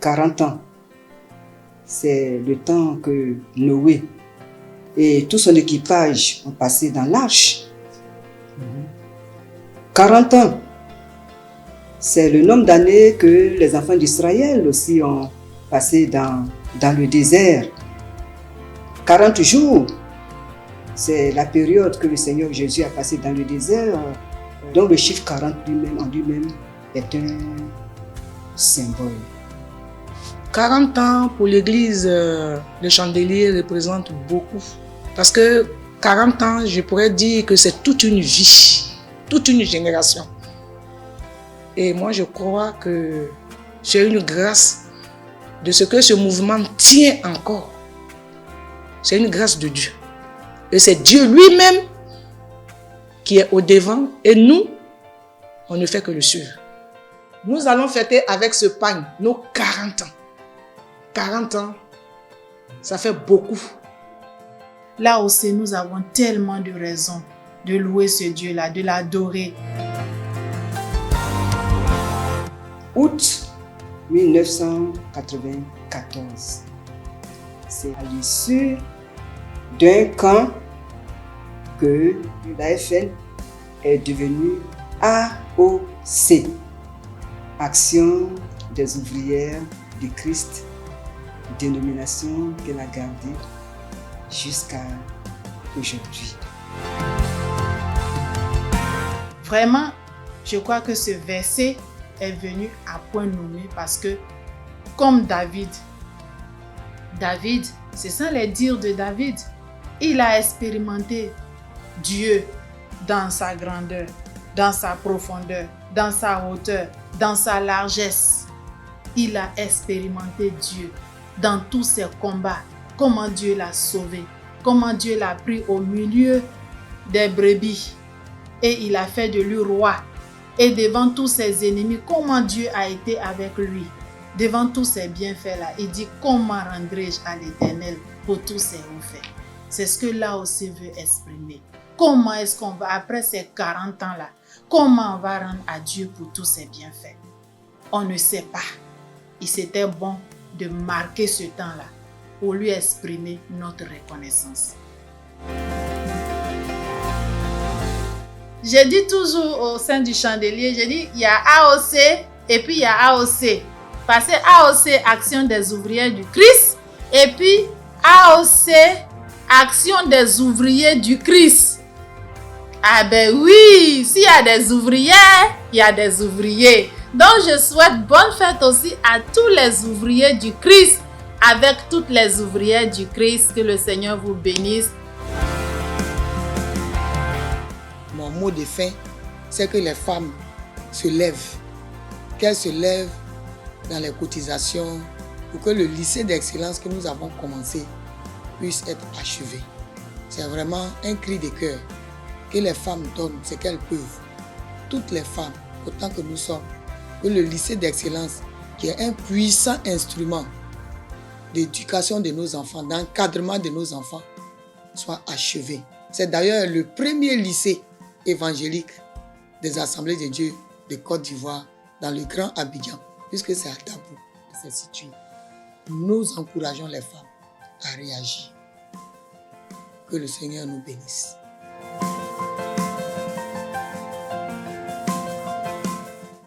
40 ans. C'est le temps que Noé et tout son équipage ont passé dans l'arche. 40 ans, c'est le nombre d'années que les enfants d'Israël aussi ont passé dans le désert. 40 jours, c'est la période que le Seigneur Jésus a passé dans le désert, dont le chiffre 40 en lui-même est un symbole. 40 ans pour l'église, le chandelier représente beaucoup. Parce que 40 ans, je pourrais dire que c'est toute une vie, toute une génération. Et moi, je crois que j'ai une grâce de ce que ce mouvement tient encore. C'est une grâce de Dieu. Et c'est Dieu lui-même qui est au devant et nous, on ne fait que le suivre. Nous allons fêter avec ce pagne nos 40 ans. 40 ans, ça fait beaucoup. Là aussi, nous avons tellement de raisons de louer ce Dieu-là, de l'adorer. Août 1994. C'est à l'issue d'un camp que l'AFN est devenue AOC, Action des ouvrières du Christ, dénomination qu'elle a gardée jusqu'à aujourd'hui. Vraiment, je crois que ce verset est venu à point nommé parce que, comme David, c'est ça les dires de David, il a expérimenté Dieu dans sa grandeur, dans sa profondeur, dans sa hauteur, dans sa largesse. Il a expérimenté Dieu dans tous ses combats, comment Dieu l'a sauvé, comment Dieu l'a pris au milieu des brebis et il a fait de lui roi. Et devant tous ses ennemis, comment Dieu a été avec lui. Devant tous ses bienfaits-là, il dit comment rendrai-je à l'Éternel pour tous ses hauts-faits. C'est ce que là aussi veut exprimer. Comment est-ce qu'on va, après ces 40 ans-là, comment on va rendre à Dieu pour tous ses bienfaits? On ne sait pas. Et c'était bon de marquer ce temps-là pour lui exprimer notre reconnaissance. Je dis toujours au sein du chandelier, je dis il y a AOC et puis il y a AOC. Parce que AOC, Action des ouvrières du Christ, et puis AOC, Action des ouvriers du Christ. Ah ben oui, s'il y a des ouvrières, il y a des ouvriers. Donc je souhaite bonne fête aussi à tous les ouvriers du Christ, avec toutes les ouvrières du Christ. Que le Seigneur vous bénisse. Mon mot de fin, c'est que les femmes se lèvent, qu'elles se lèvent dans les cotisations pour que le lycée d'excellence que nous avons commencé puisse être achevé. C'est vraiment un cri de cœur que les femmes donnent ce qu'elles peuvent. Toutes les femmes, autant que nous sommes, que le lycée d'excellence, qui est un puissant instrument d'éducation de nos enfants, d'encadrement de nos enfants, soit achevé. C'est d'ailleurs le premier lycée évangélique des Assemblées de Dieu de Côte d'Ivoire dans le Grand Abidjan, puisque c'est à Dabo que c'est situé. Nous encourageons les femmes à réagir. Que le Seigneur nous bénisse.